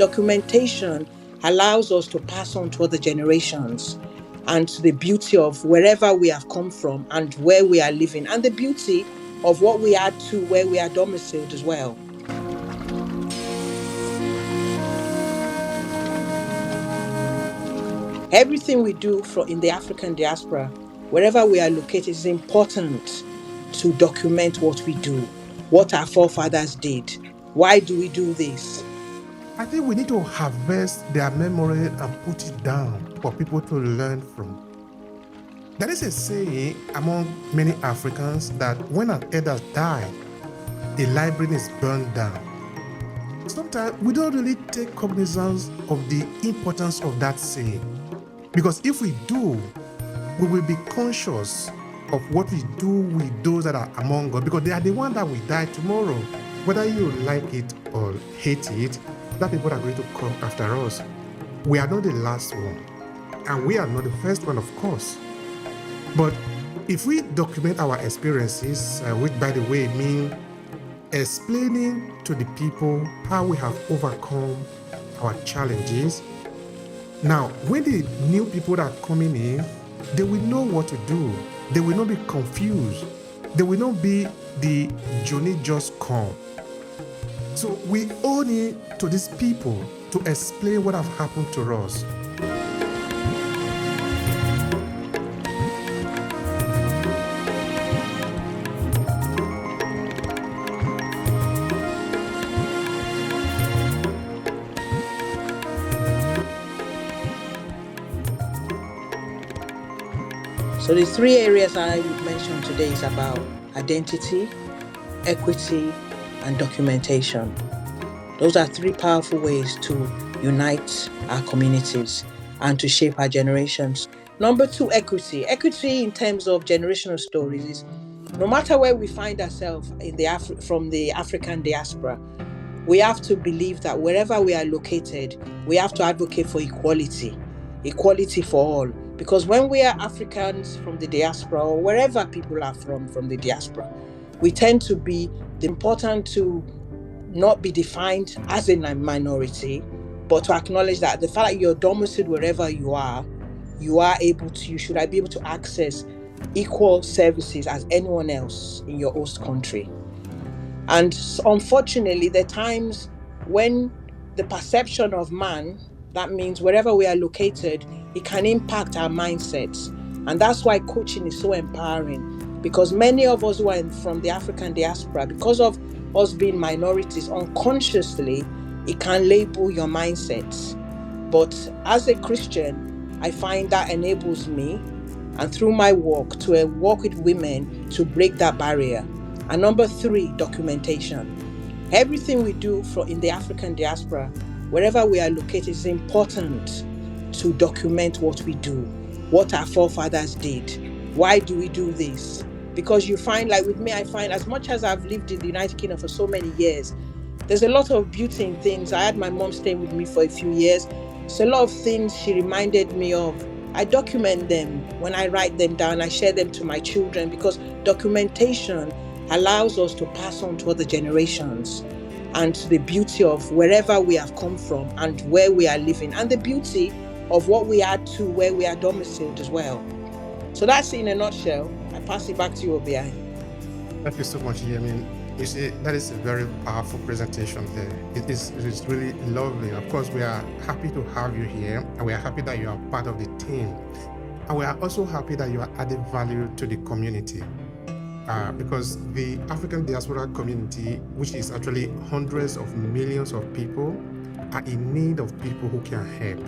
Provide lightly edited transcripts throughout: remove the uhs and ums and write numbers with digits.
Documentation allows us to pass on to other generations and to the beauty of wherever we have come from and where we are living, and the beauty of what we add to where we are domiciled as well. Everything we do in the African diaspora, wherever we are located, is important to document what we do, what our forefathers did. Why do we do this? I think we need to harvest their memory and put it down for people to learn from. There is a saying among many Africans that when an elder dies, a library is burned down. Sometimes we don't really take cognizance of the importance of that saying, because if we do, we will be conscious of what we do with those that are among us, because they are the ones that will die tomorrow. Whether you like it or hate it, that people are going to come after us. We are not the last one, and we are not the first one, of course. But if we document our experiences, which by the way mean explaining to the people how we have overcome our challenges, now when the new people that are coming in, they will know what to do. They will not be confused. They will not be the journey just come. So we owe it to these people to explain what have happened to us. So the three areas I would mention today is about identity, equity, and documentation. Those are three powerful ways to unite our communities and to shape our generations. Number two, equity. Equity in terms of generational stories is no matter where we find ourselves from the African diaspora, we have to believe that wherever we are located, we have to advocate for equality for all. Because when we are Africans from the diaspora, or wherever people are from the diaspora, we tend to be important to not be defined as a minority, but to acknowledge that the fact that you're domiciled wherever you should be able to access equal services as anyone else in your host country. And unfortunately, there are times when the perception of man, that means wherever we are located, it can impact our mindsets. And that's why coaching is so empowering, because many of us who are from the African diaspora, because of us being minorities, unconsciously, it can label your mindsets. But as a Christian, I find that enables me, and through my work, to work with women to break that barrier. And number three, documentation. Everything we do in the African diaspora, wherever we are located, is important to document what we do, what our forefathers did. Why do we do this? Because you find, like with me, I find as much as I've lived in the United Kingdom for so many years, there's a lot of beauty in things. I had my mom staying with me for a few years. So a lot of things she reminded me of, I document them. When I write them down, I share them to my children, because documentation allows us to pass on to other generations and to the beauty of wherever we have come from and where we are living, and the beauty of what we add to where we are domiciled as well. So that's in a nutshell. I pass it back to you, Obehi. Thank you so much, Yemin. You see, that is a very powerful presentation there. It's really lovely. Of course, we are happy to have you here, and we are happy that you are part of the team. And we are also happy that you are adding value to the community. Because the African diaspora community, which is actually hundreds of millions of people, are in need of people who can help.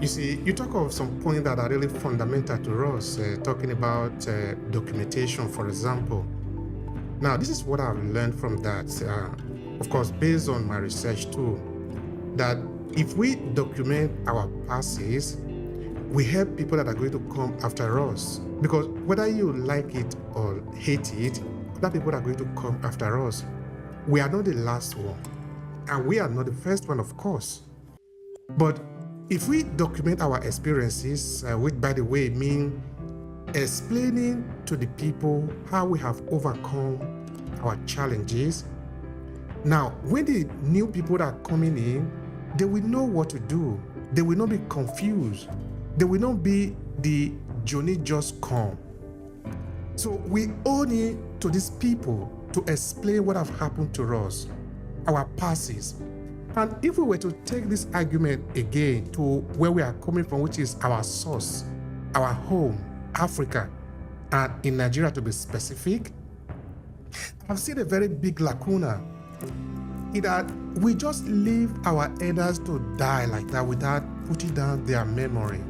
You see, you talk of some points that are really fundamental to us, talking about documentation, for example. Now, this is what I've learned from that, of course, based on my research too, that if we document our passes, we help people that are going to come after us. Because whether you like it or hate it, that people are going to come after us. We are not the last one, and we are not the first one, of course. But if we document our experiences, which by the way mean explaining to the people how we have overcome our challenges, Now, when the new people that are coming in, they will know what to do. They will not be confused. They will not be the Johnny just come. So we owe it to these people to explain what have happened to us, our passes. And if we were to take this argument again to where we are coming from, which is our source, our home, Africa, and in Nigeria to be specific, I've seen a very big lacuna in that we just leave our elders to die like that without putting down their memory.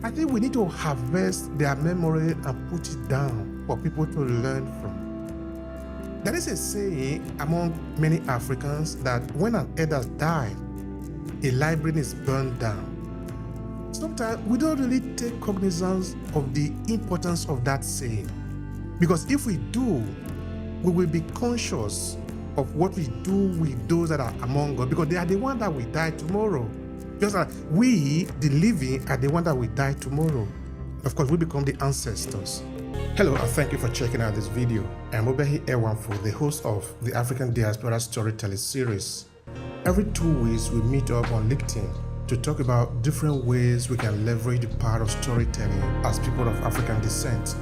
I think we need to harvest their memory and put it down for people to learn from. There is a saying among many Africans that when an elder dies, a library is burned down. Sometimes we don't really take cognizance of the importance of that saying, because if we do, we will be conscious of what we do with those that are among us, because they are the ones that will die tomorrow. Just like we, the living, are the ones that will die tomorrow. Of course, we become the ancestors. Hello, and thank you for checking out this video. I'm Obehi Ewanfoh, the host of the African Diaspora Storytelling Series. Every 2 weeks, we meet up on LinkedIn to talk about different ways we can leverage the power of storytelling as people of African descent.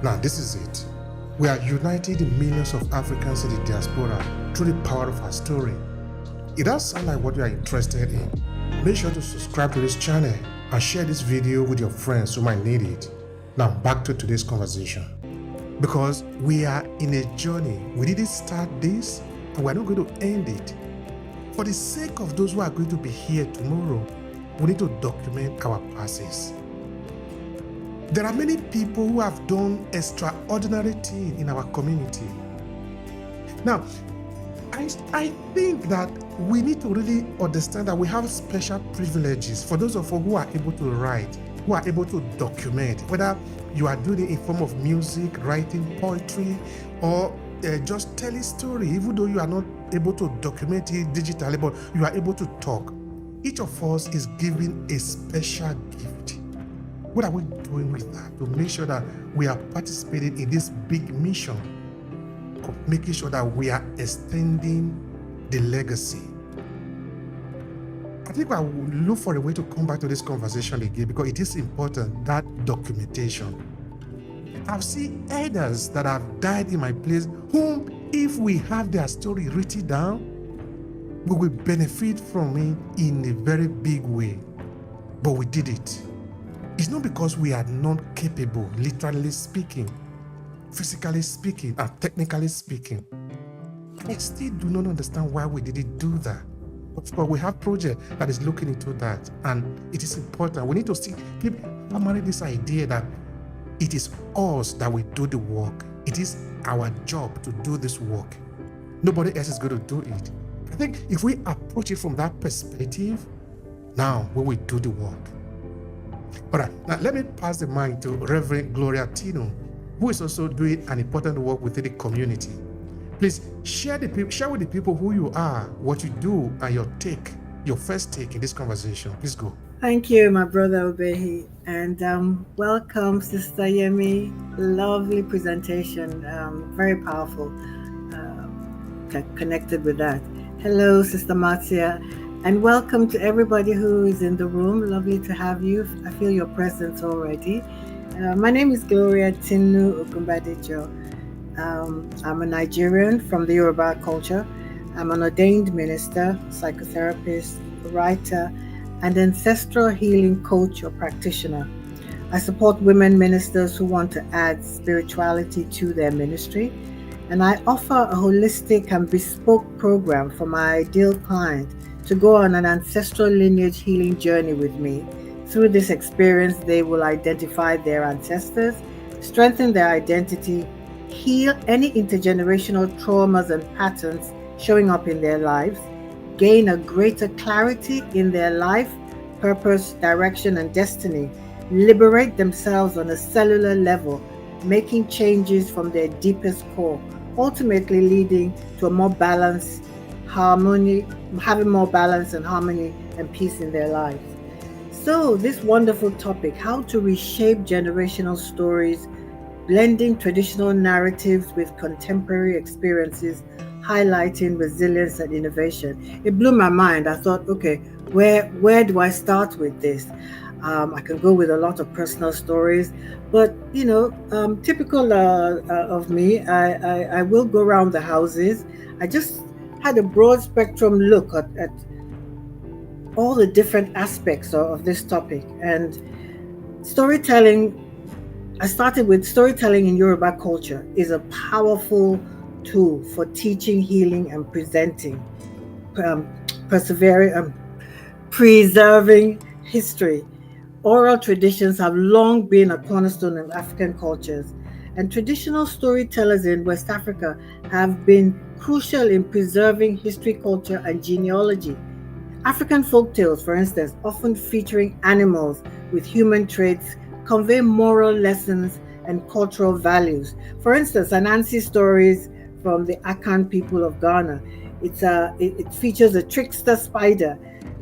Now, this is it. We are uniting the millions of Africans in the diaspora through the power of our story. It does sound like what you are interested in. Make sure to subscribe to this channel and share this video with your friends who might need it. Now, back to today's conversation. Because we are in a journey. We didn't start this, and we're not going to end it. For the sake of those who are going to be here tomorrow, we need to document our passes. There are many people who have done extraordinary things in our community. Now, I think that we need to really understand that we have special privileges for those of us who are able to write, who are able to document, whether you are doing it in form of music, writing poetry, or just telling story, even though you are not able to document it digitally, but you are able to talk. Each of us is given a special gift. What are we doing with that to make sure that we are participating in this big mission of making sure that we are extending the legacy? I think I will look for a way to come back to this conversation again, because it is important, that documentation. I've seen elders that have died in my place whom, if we have their story written down, we will benefit from it in a very big way. But we did it. It's not because we are not capable, literally speaking, physically speaking, and technically speaking. I still do not understand why we didn't do that. Of course, we have project that is looking into that, and it is important. We need to see people hammering this idea that it is us that will do the work. It is our job to do this work. Nobody else is going to do it. I think if we approach it from that perspective, now we will do the work. All right, now let me pass the mic to Reverend Gloria Tino, who is also doing an important work within the community. Please share with the people who you are, what you do, and your first take in this conversation. Please go. Thank you, my brother Obehi, and welcome, Sister Yemi. Lovely presentation, very powerful. Connected with that. Hello, Sister Marcia, and welcome to everybody who is in the room. Lovely to have you. I feel your presence already. My name is Gloria Tinu Ogunbadejo. I'm a Nigerian from the Yoruba culture. I'm an ordained minister, psychotherapist, writer, and ancestral healing coach or practitioner. I support women ministers who want to add spirituality to their ministry, and I offer a holistic and bespoke program for my ideal client to go on an ancestral lineage healing journey with me. Through this experience, they will identify their ancestors, strengthen their identity, heal any intergenerational traumas and patterns showing up in their lives, gain a greater clarity in their life, purpose, direction, and destiny, liberate themselves on a cellular level, making changes from their deepest core, ultimately leading to a more balanced harmony, having more balance and harmony and peace in their lives. So this wonderful topic, how to reshape generational stories, blending traditional narratives with contemporary experiences, highlighting resilience and innovation. It blew my mind. I thought, okay, where do I start with this? I can go with a lot of personal stories, but typical of me, I will go around the houses. I just had a broad spectrum look at all the different aspects of this topic. And storytelling, I started with storytelling in Yoruba culture is a powerful tool for teaching, healing, and preserving history. Oral traditions have long been a cornerstone of African cultures, and traditional storytellers in West Africa have been crucial in preserving history, culture, and genealogy. African folk tales, for instance, often featuring animals with human traits, convey moral lessons and cultural values. For instance, Anansi stories from the Akan people of Ghana. It features a trickster spider,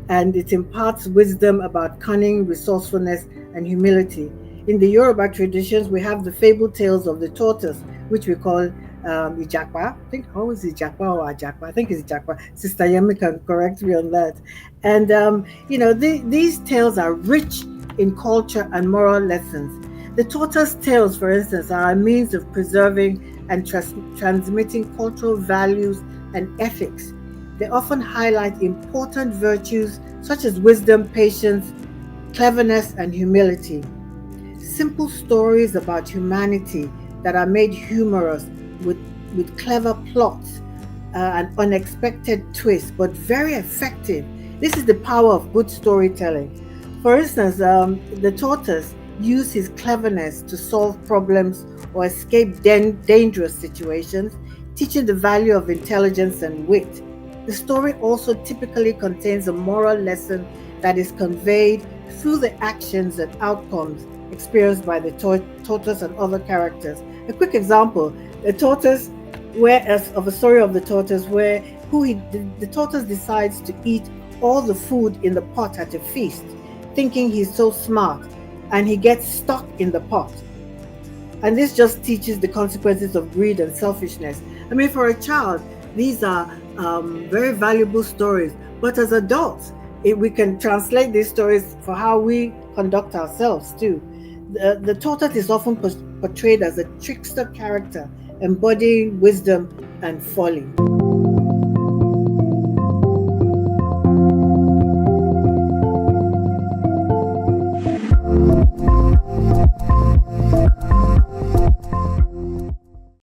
and it imparts wisdom about cunning, resourcefulness, and humility. In the Yoruba traditions, we have the fable tales of the tortoise, which we call Ijakpa. I think always Ijakpa or Ajakpa. I think it's Ijakpa. Sister Yemi can correct me on that. And these tales are rich in culture and moral lessons. The tortoise tales, for instance, are a means of preserving and transmitting cultural values and ethics. They often highlight important virtues such as wisdom, patience, cleverness, and humility. Simple stories about humanity that are made humorous with clever plots and unexpected twists, but very effective. This is the power of good storytelling. For instance, the tortoise used his cleverness to solve problems or escape dangerous situations, teaching the value of intelligence and wit. The story also typically contains a moral lesson that is conveyed through the actions and outcomes experienced by the tortoise and other characters. A quick example: the tortoise, of a story of the tortoise, where the tortoise decides to eat all the food in the pot at a feast, thinking he's so smart, and he gets stuck in the pot. And this just teaches the consequences of greed and selfishness. I mean, for a child, these are very valuable stories. But as adults, we can translate these stories for how we conduct ourselves too. The tortoise is often portrayed as a trickster character, embodying wisdom and folly.